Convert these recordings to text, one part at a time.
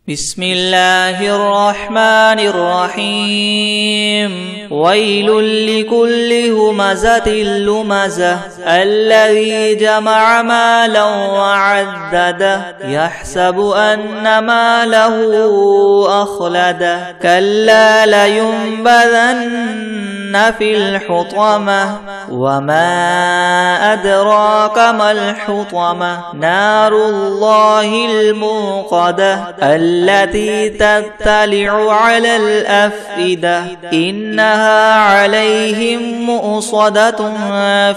بسم الله الرحمن الرحيم ويل لكل همزة لمزة الذي جمع مالا وعدده يحسب أن ماله أخلده كلا لينبذن في الحطمة وما أدراك ما الحطمة نار الله الموقدة التي تطلع على الأفئدة إنها عليهم مؤصدة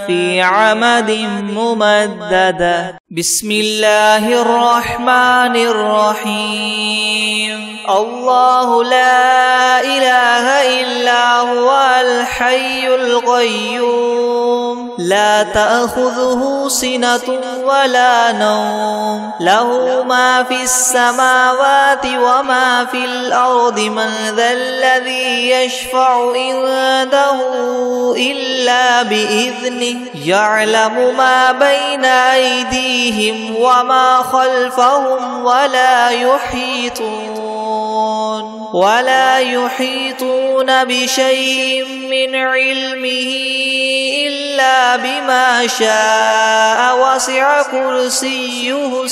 في عمد ممددة بسم الله الرحمن الرحيم الله لا إله إلا هو الحي القيوم لا تأخذه سنة ولا نوم له ما في السماوات وما في الأرض من ذا الذي يشفع عنده إلا بإذنه يعلم ما بين أيديهم وما خلفهم ولا يحيطون بشيء من علمه إلا بما شاء وسع كرسيه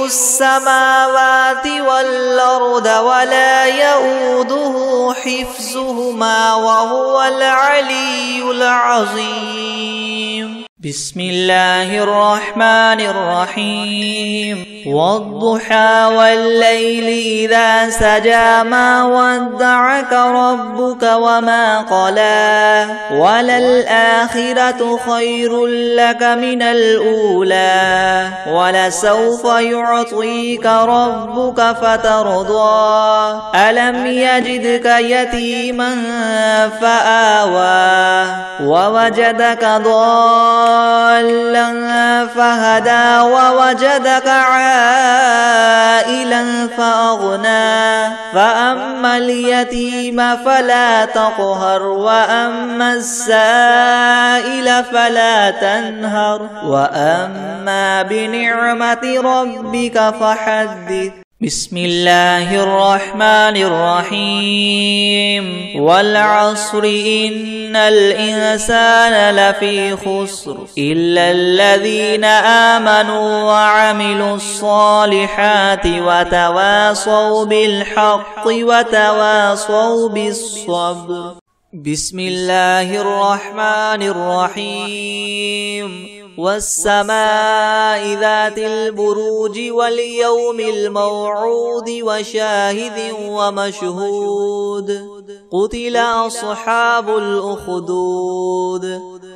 السماوات والأرض ولا يؤوده حفظهما وهو العلي العظيم بسم الله الرحمن الرحيم والضحى والليل إذا سجى ما ودعك ربك وما قلى وللآخرة خير لك من الأولى ولسوف يعطيك ربك فترضى ألم يجدك يتيما فآوى ووجدك ضالا فهدى ووجدك عائلا فأغنى فأما اليتيم فلا تقهر وأما السائل فلا تنهر وأما بنعمة ربك فحدث بسم الله الرحمن الرحيم والعصر إن الإنسان لفي خسر إلا الذين آمنوا وعملوا الصالحات وتواصوا بالحق وتواصوا بالصبر بسم الله الرحمن الرحيم والسماء ذات البروج واليوم الموعود وشاهد ومشهود قتل أصحاب الأخدود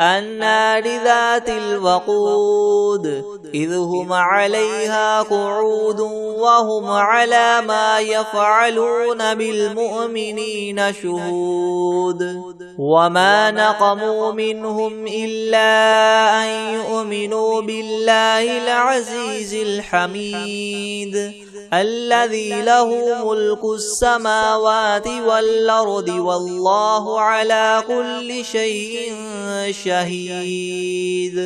النار ذات الوقود إذ هم عليها قعود وهم على ما يفعلون بالمؤمنين شهود وما نقموا منهم إلا أن يؤمنوا بالله العزيز الحميد الذي له ملك السماوات والأرض والله على كل شيء شهيد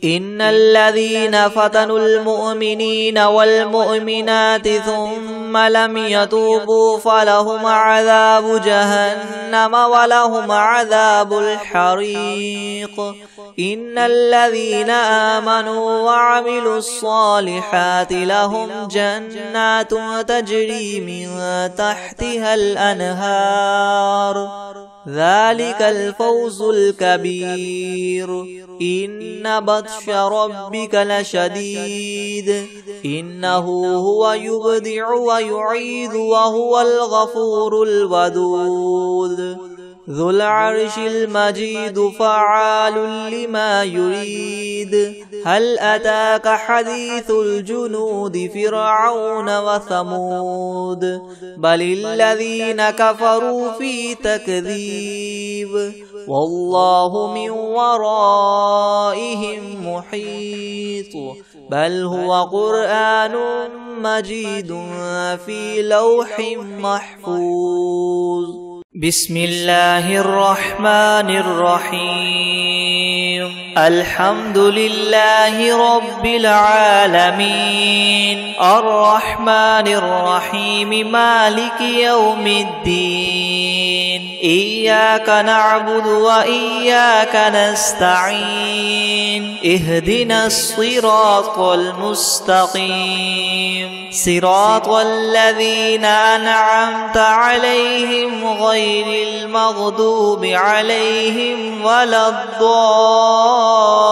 إن الذين فتنوا المؤمنين والمؤمنات ثم لم يتوبوا فلهم عذاب جهنم ولهم عذاب الحريق إن الذين آمنوا وعملوا الصالحات لهم جنات تجري من تحتها الأنهار ذلك الفوز الكبير إن بطش ربك لشديد إنه هو يبدع ويعيد وهو الغفور الودود ذو العرش المجيد فعال لما يريد هل أتاك حديث الجنود فرعون وثمود بل الذين كفروا في تكذيب والله من ورائهم محيط بل هو قرآن مجيد في لوح محفوظ بسم الله الرحمن الرحيم الحمد لله رب العالمين الرحمن الرحيم مالك يوم الدين إياك نعبد وإياك نستعين اهدنا الصراط المستقيم صراط الذين أنعمت عليهم غير المغضوب عليهم ولا الضالين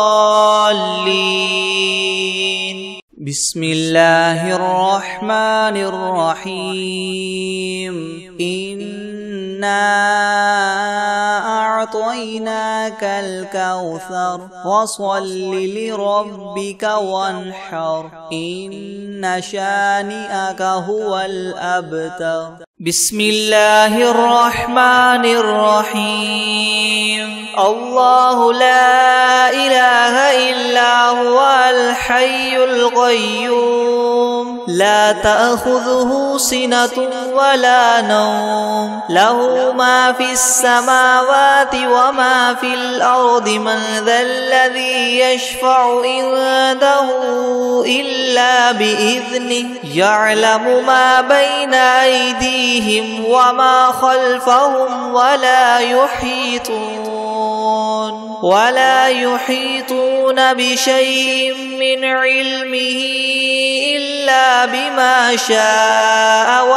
بسم الله الرحمن الرحيم إنا أعطيناك الكوثر فصل لربك وانحر إن شانئك هو الأبتر بسم الله الرحمن الرحيم الله لا إله إلا هو الحي القيوم لا تأخذه سنة ولا نوم له ما في السماوات وما في الأرض من ذا الذي يشفع عنده إلا بإذنه يعلم ما بين أيديهم وما خلفهم ولا يحيطون بشيء من علمه إلا بما شاء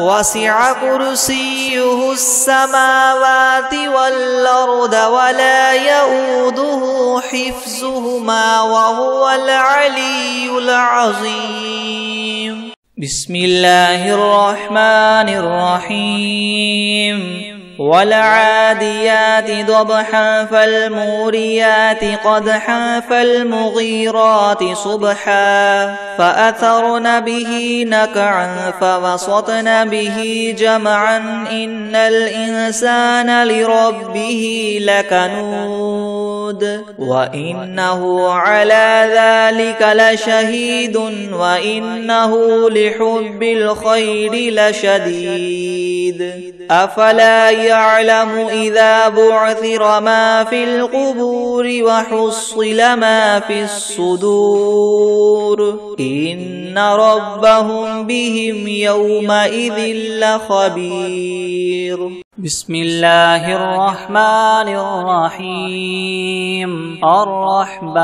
وسع كرسيه السماوات والأرض ولا يؤوده حفظهما وهو العلي العظيم بسم الله الرحمن الرحيم والعاديات ضبحا فالموريات قدحا فالمغيرات صبحا فأثرن به نقعا فوسطن به جمعا إن الإنسان لربه لكنود وإنه على ذلك لشهيد وإنه لحب الخير لشديد أفلا يعلم إذا بعثر ما في القبور وحصل ما في الصدور إن ربهم بهم يومئذ لخبير بسم الله الرحمن الرحيم الرحمن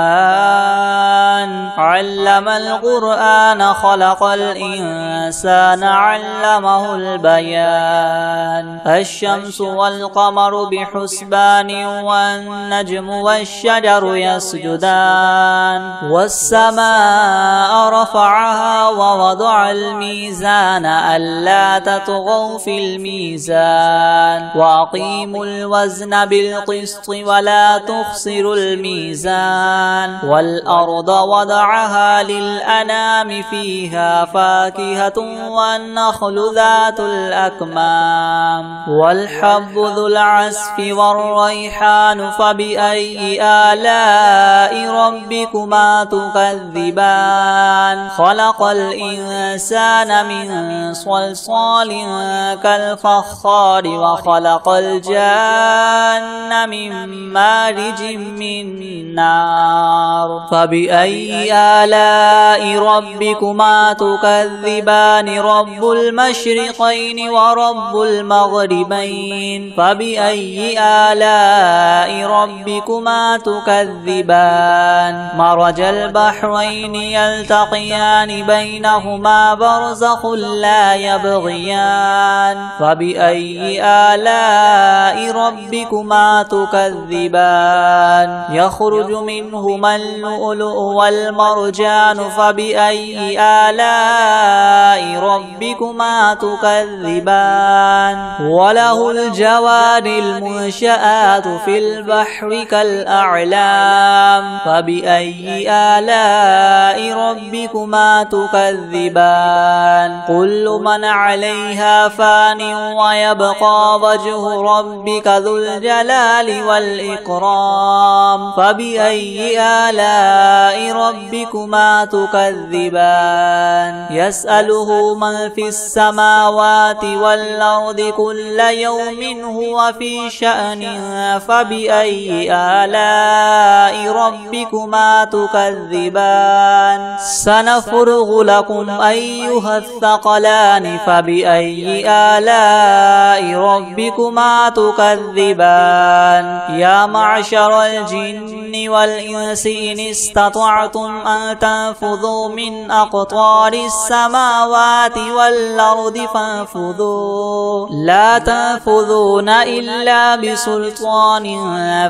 علم القرآن خلق الإنسان علمه البيان الشمس والقمر بحسبان والنجم والشجر يسجدان والسماء رفعها ووضع الميزان ألا تطغوا في الميزان وأقيموا الوزن بالقسط ولا تخسروا الميزان والأرض وضعها للأنام فيها فاكهة والنخل ذات الأكمام والحب ذو العصف والريحان فبأي آلاء ربكما تكذبان خلق الإنسان من صلصال كالفخار وخلق الجان من مارج من نار فبأي آلاء ربكما تكذبان رب المشرقين ورب المغربين فبأي آلاء ربكما تكذبان مرج البحرين يلتقيان بينهما برزخ لا يبغيان فبأي آلاء ربكما تكذبان يخرج منهما اللؤلؤ والمرجان فبأي آلاء ربكما تكذبان وله الجوار المنشآت في البحر كالأعلام فبأي آلاء ربكما تكذبان كل من عليها فان ويبقى وجه ربك ذو الجلال والإكرام فبأي آلاء آلاء ربكما تكذبان يسأله من في السماوات والأرض كل يوم هو في شأن فبأي آلاء ربكما تكذبان سنفرغ لكم أيها الثقلان فبأي آلاء ربكما تكذبان يا معشر الجن والإنس إن استطعتم أن تنفذوا من أقطار السماوات والأرض فانفذوا لا تنفذون إلا بسلطان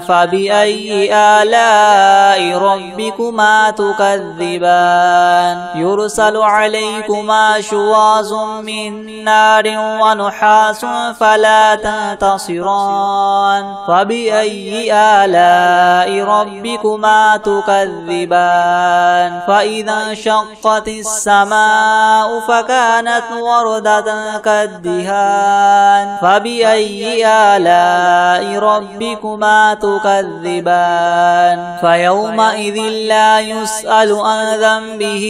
فبأي آلاء ربكما تكذبان يرسل عليكما شواظ من نار ونحاس فلا تنتصران فبأي آلاء ربكما تكذبان فإذا انشقت السماء فكانت وردة كالدهان فبأي آلاء ربكما تكذبان فيومئذ لا يسأل عن ذنبه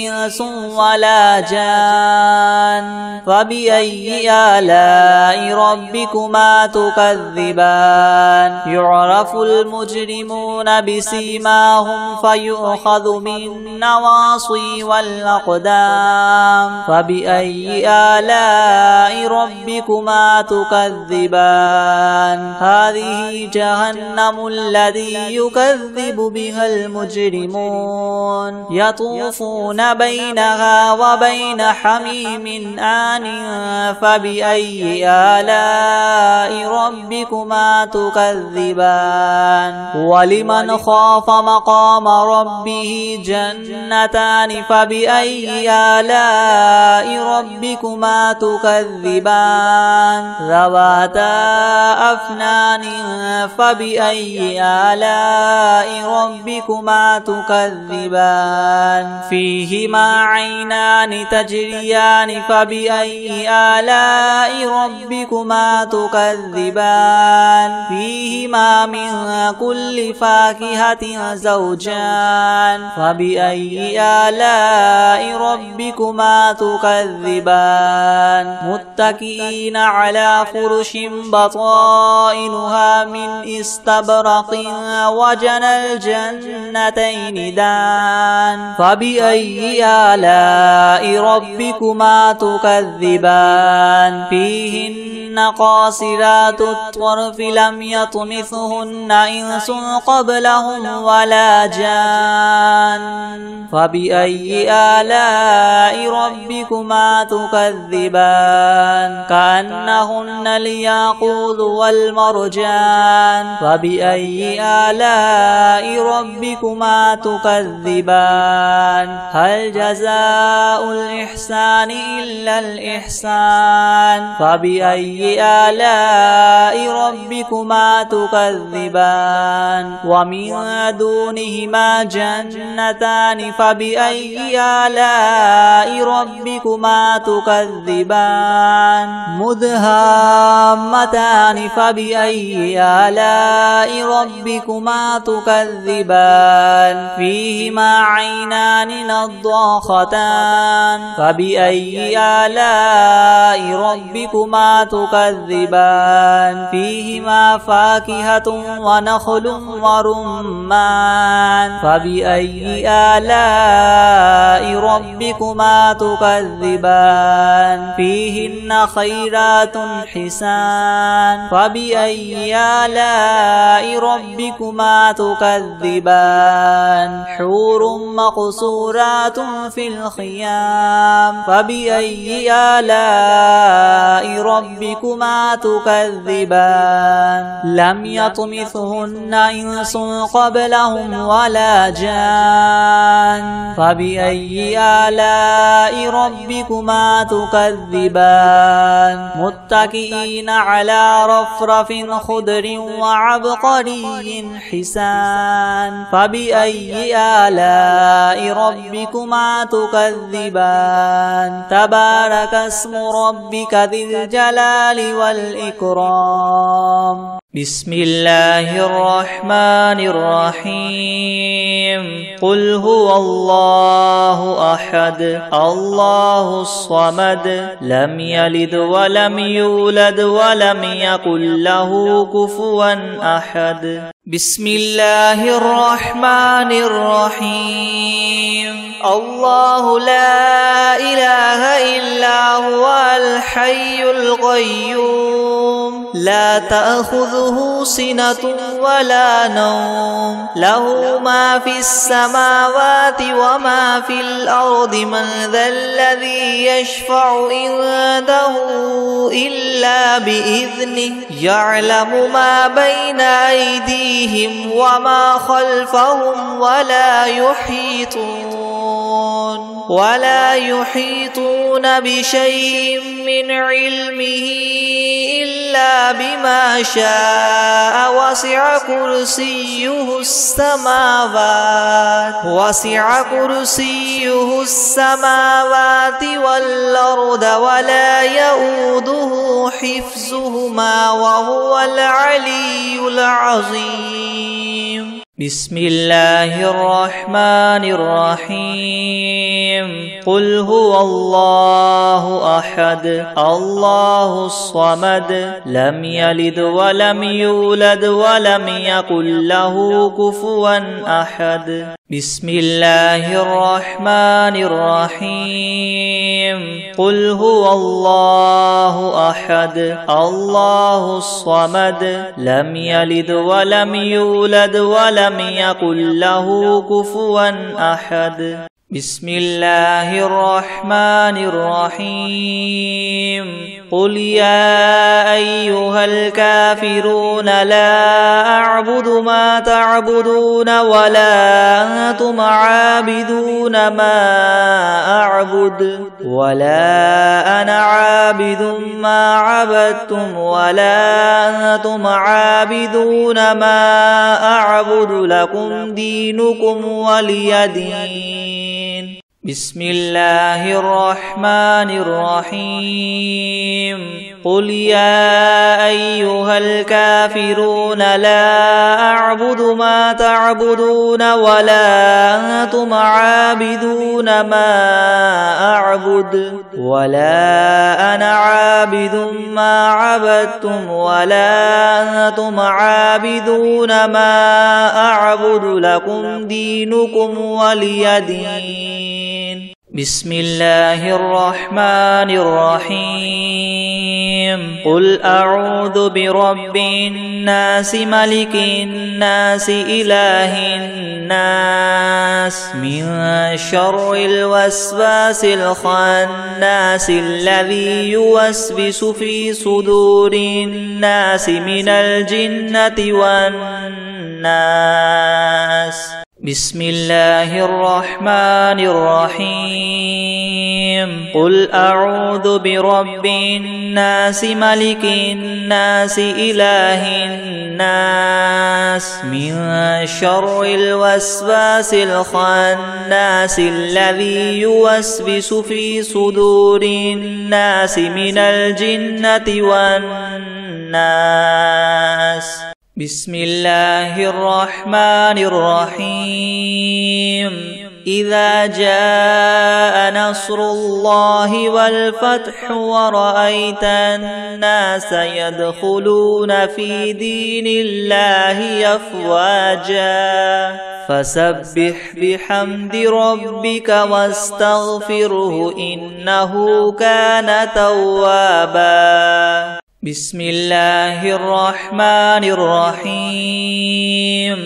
إنس ولا جان فبأي آلاء ربكما تكذبان يعرف المجرمون بسيماهم فيؤخذ بالنواصي والأقدام فبأي آلاء ربكما تكذبان هذه جهنم التي يكذب بها المجرمون يطوفون بينها وبين حميم آن فبأي آلاء ربكما تكذبان ولمن خاف مقام ربه جنتان فبأي آلاء ربكما تكذبان ذواتا أفنان فبأي آلاء ربكما تكذبان فيهما عينان تجريان فبأي آلاء ربكما تكذبان فيهما من كل فاكهة زوجان فبأي آلاء ربكما تكذبان متكئين على فرش بطائنها من استبرق وجنى الجنتين دان فبأي آلاء ربكما تكذبان فيهن قاصرات الطرف لم يطمثهن إنس قبلهم ولا جان فبأي آلاء ربكما تكذبان كأنهن الياقوت والمرجان فبأي آلاء ربكما تكذبان هل جزاء الإحسان إلا الإحسان فبأي آلاء ربكما تكذبان ومن دونهما جنتان فبأي آلاء ربكما تكذبان مدهامتان فبأي آلاء ربكما تكذبان فيهما عينان نضاختان فبأي آلاء ربكما تكذبان فيهما فاكهة ونخل ورمان فبأي آلاء ربكما تكذبان فيهن خيرات حسان فبأي آلاء ربكما تكذبان حور مقصورات في الخيام فبأي آلاء ربكما تكذبان لم يطمثهن إنس قبلهم ولا جان فبأي آلاء ربكما تكذبان متكئين على رفرف خضر وعبقري حسان فبأي آلاء ربكما تكذبان تبارك اسم ربك ذي الجلال والإكرام. بسم الله الرحمن الرحيم قل هو الله أحد الله الصمد لم يلد ولم يولد ولم يكن له كفوا أحد بسم الله الرحمن الرحيم الله لا إله إلا هو الحي القيوم لا تأخذه سنة ولا نوم له ما في السماوات وما في الأرض من ذا الذي يشفع عنده إلا بإذنه يعلم ما بين أيديهم وما خلفهم ولا يحيطون بشيء من علمه إلا بما شاء وسع كرسيه السماوات والأرض ولا يؤوده حفظهما وهو العلي العظيم بسم الله الرحمن الرحيم قل هو الله أحد الله الصمد لم يلد ولم يولد ولم يكن له كفوا أحد بسم الله الرحمن الرحيم قل هو الله أحد الله الصمد لم يلد ولم يولد ولم يكن له كفوا أحد بسم الله الرحمن الرحيم قل يا أيها الكافرون لا أعبد ما تعبدون ولا أنتم عابدون ما أعبد ولا أنا عابد ما عبدتم ولا أنتم عابدون ما أعبد لكم دينكم ولي دين بسم الله الرحمن الرحيم قل يا أيها الكافرون لا أعبد ما تعبدون ولا أنتم عابدون ما أعبد ولا أنا عابد ما عبدتم ولا أنتم عابدون ما أعبد لكم دينكم ولي دين بسم الله الرحمن الرحيم قل أعوذ برب الناس ملك الناس إله الناس من شر الوسواس الخناس الذي يوسوس في صدور الناس من الجنة والناس بسم الله الرحمن الرحيم قل أعوذ برب الناس ملك الناس إله الناس من شر الوسواس الخناس الذي يوسوس في صدور الناس من الجنة والناس بسم الله الرحمن الرحيم إذا جاء نصر الله والفتح ورأيت الناس يدخلون في دين الله أفواجا فسبح بحمد ربك واستغفره إنه كان توابا بسم الله الرحمن الرحيم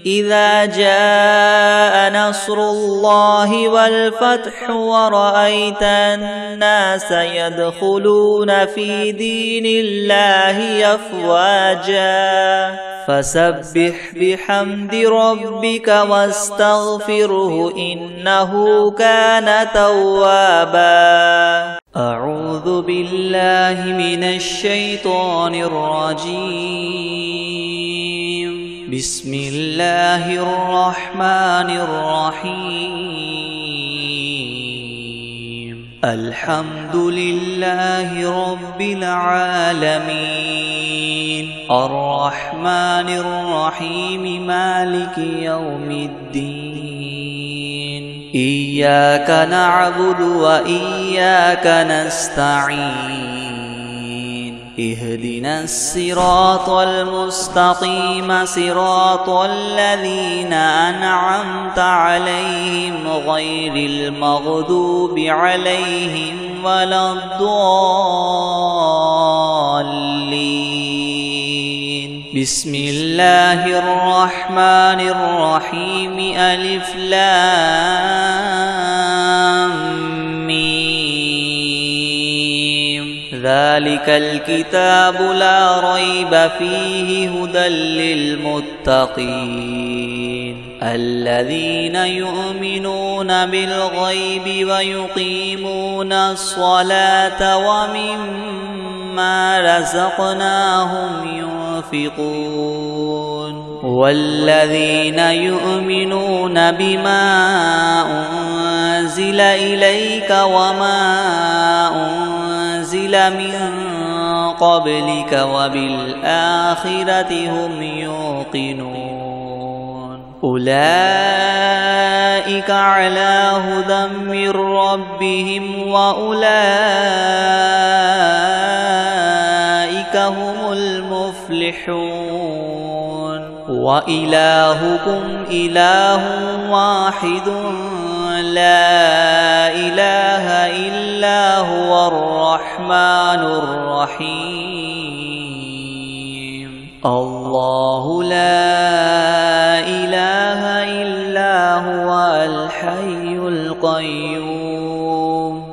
إذا جاء نصر الله والفتح ورأيت الناس يدخلون في دين الله أفواجا فسبح بحمد ربك واستغفره إنه كان توابا أعوذ بالله من الشيطان الرجيم بسم الله الرحمن الرحيم الحمد لله رب العالمين الرحمن الرحيم مالك يوم الدين إياك نعبد وإياك نستعين اهدنا الصراط المستقيم صراط الذين أنعمت عليهم غير المغضوب عليهم ولا الضالين بسم الله الرحمن الرحيم ألف لام ذلك الكتاب لا ريب فيه هدى للمتقين الذين يؤمنون بالغيب ويقيمون الصلاة ومما رزقناهم ينفقون والذين يؤمنون بما أنزل إليك وما أنزل من قبلك وبالآخرة هم يوقنون أولئك على هدى من ربهم وأولئك هم المفلحون وإلهكم إله واحد لا إله إلا هو الرحمن الرحيم الله لا إله إلا هو الحي القيوم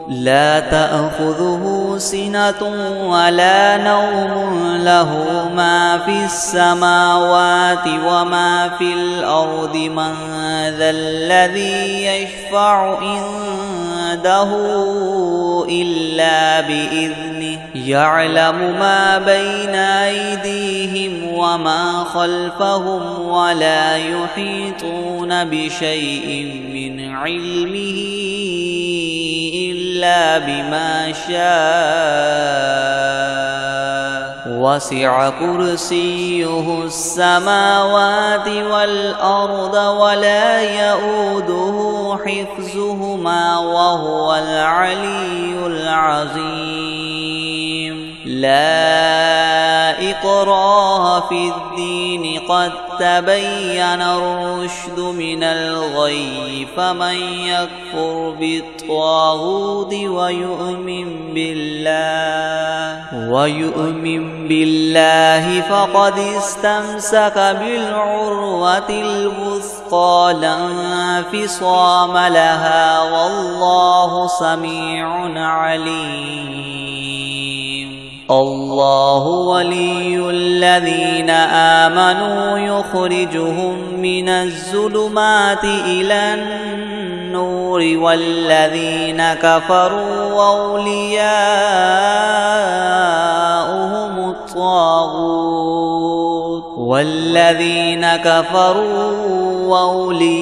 لا تأخذه سنة ولا نوم له ما في السماوات وما في الأرض من ذا الذي يشفع عنده إلا بإذنه يعلم ما بين أيديهم وما خلفهم ولا يحيطون بشيء من علمه إلا بما شاء وسع كرسيه السماوات والأرض ولا يؤوده حفظهما وهو العلي العظيم لا إكراه في الدين قد تبين الرشد من الغي فمن يكفر بالطاغوت ويؤمن بالله فقد استمسك بالعروة الوثقى لا انفصام لها والله سميع عليم الله ولي الذين آمنوا يخرجهم من الظلمات إلى النور والذين كفروا أولياؤهم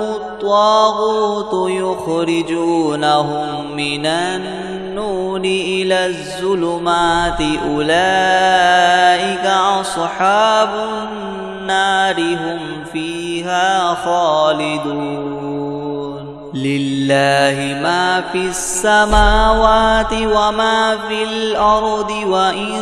الطاغوت يخرجونهم من النور إلى الظلمات أولئك أصحاب النار هم فيها خالدون لله ما في السماوات وما في الأرض وإن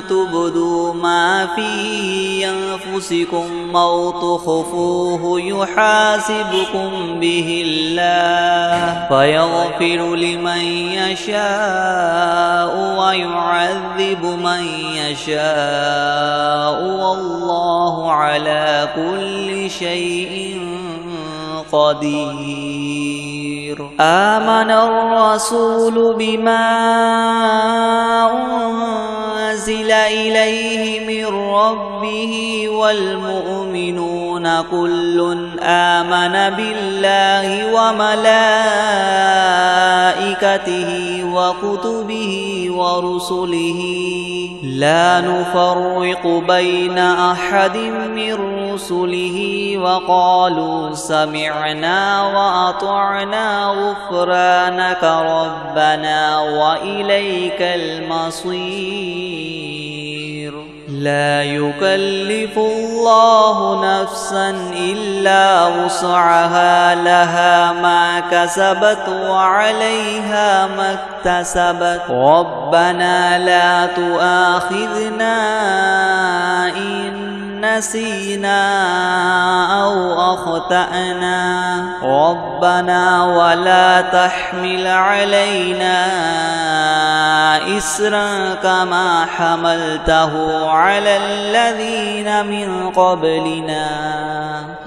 تبدوا ما في أنفسكم أو تخفوه يحاسبكم به الله فيغفر لمن يشاء ويعذب من يشاء والله على كل شيء قدير آمن الرسول بما أنزل إليه من ربه والمؤمنون كل آمن بالله وملائكته وكتبه ورسله لا نفرق بين أحد من رسله وقالوا سمعنا وأطعنا غفرانك ربنا وإليك المصير. لا يكلف الله نفسا إلا وسعها، لها ما كسبت وعليها ما اكتسبت. ربنا لا تؤاخذنا إن نسينا أو أخطأنا، ربنا ولا تحمل علينا إسرا كما حملته على الذين من قبلنا،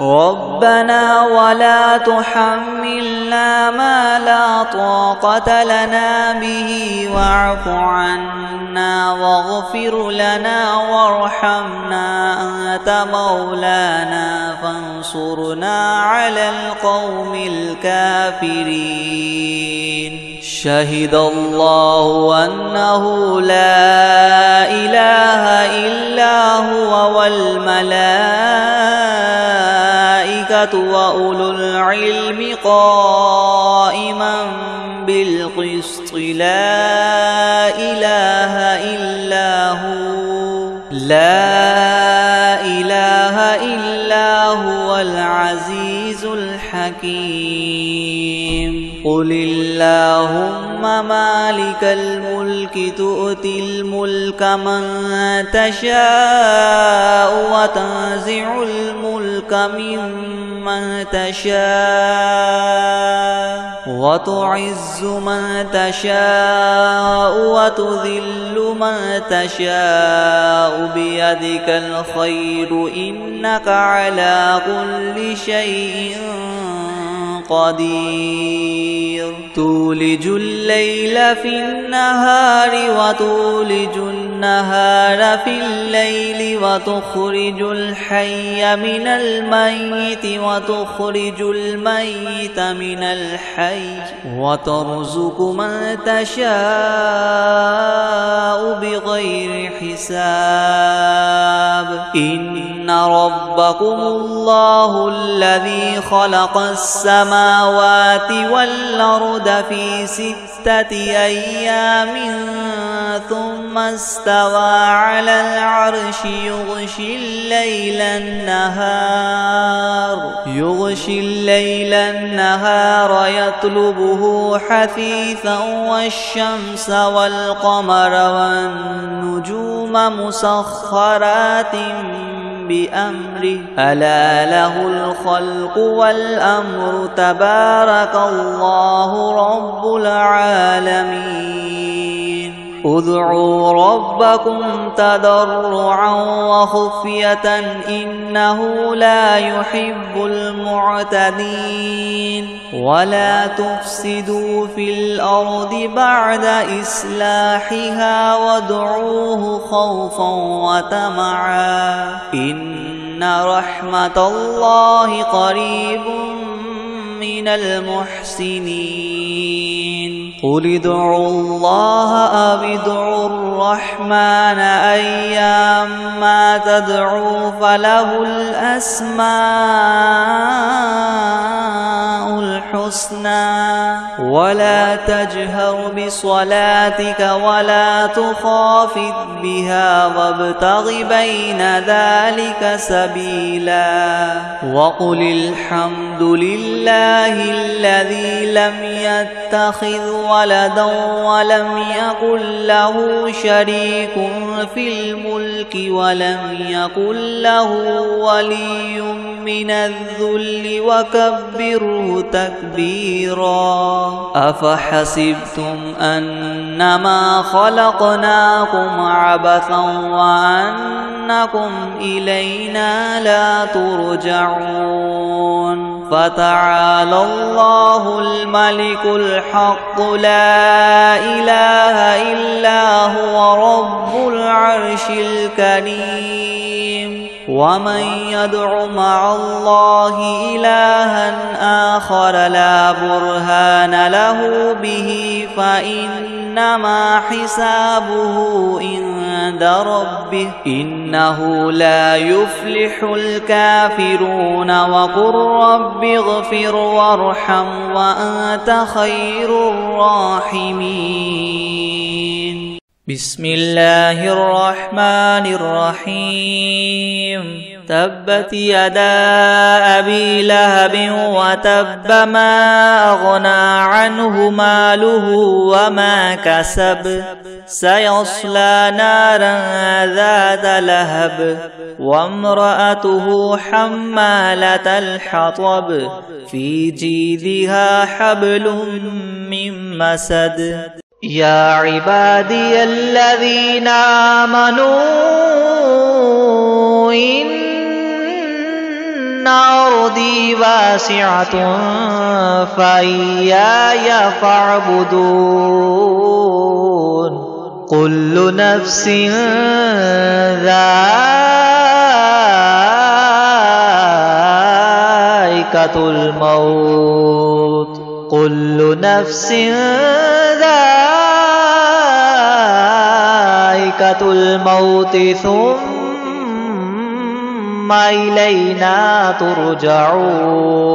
ربنا ولا تحملنا ما لا طاقة لنا به، واعف عنا واغفر لنا وارحمنا أنت مولانا فانصرنا على القوم الكافرين. شهد الله أنه لا إله إلا هو والملائكة وأولو العلم قائما بالقسط، لا إله إلا هو، لا إله إلا هو العزيز الحكيم. قل اللهم مالك الملك تؤتي الملك من تشاء وتنزع الملك ممن تشاء وتعز من تشاء وتذل من تشاء بيدك الخير إنك على كل شيء قدير. تولج الليل في النهار وتولج النهار في الليل وتخرج الحي من الميت وتخرج الميت من الحي وترزق من تشاء بغير حساب. إن ربكم الله الذي خلق السماوات والأرض في 6 أيام ثم استوى على العرش يغشي الليل النهار يطلبه حثيثا والشمس والقمر والنجوم مسخرات بأمره ألا له الخلق والأمر تبارك الله رب العالمين. ادعوا ربكم تضرعا وخفية إنه لا يحب المعتدين. ولا تفسدوا في الأرض بعد إصلاحها وادعوه خوفا وطمعا إن رحمة الله قريب من المحسنين. قل ادعوا الله أو ادعوا الرحمن أيما تدعوا فله الأسماء الحسنى. ولا تجهر بصلاتك ولا تخافت بها وابتغ بين ذلك سبيلا. وقل الحمد لله الذي لم يتخذ ولدا ولم يكن له شريك في الملك ولم يكن له ولي من الذل وكبره تكبيرا. أفحسبتم أنما خلقناكم عبثا وأنكم إلينا لا ترجعون. فتعالى الله الملك الحق لا إله إلا هو رب العرش الكريم. ومن يدع مع الله إلها آخر لا برهان له به فإن إنما حسابه عند ربه إنه لا يفلح الكافرون وقل رب اغفر وارحم وأنت خير الراحمين. بسم الله الرحمن الرحيم. تبت يدا أبي لهب وتب ما أغنى عنه ماله وما كسب سيصلى نارا ذات لهب وامرأته حمالة الحطب في جيدها حبل من مسد. يا عبادي الذين آمنوا إن أرضي واسعة فإياي فاعبدون. كل نفس ذائقة الموت كل نفس ذائقة الموت ثم إلينا ترجعون.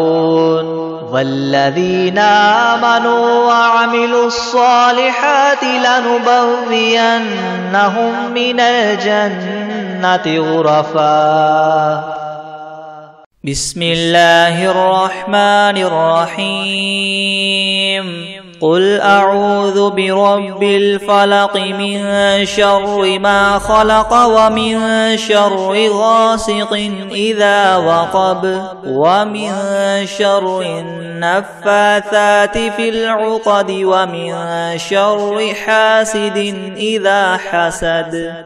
والذين آمنوا وعملوا الصالحات لنبوئنهم من الجنة غرفا. بسم الله الرحمن الرحيم. قل أعوذ برب الفلق من شر ما خلق ومن شر غاسق إذا وقب ومن شر النفاثات في العقد ومن شر حاسد إذا حسد.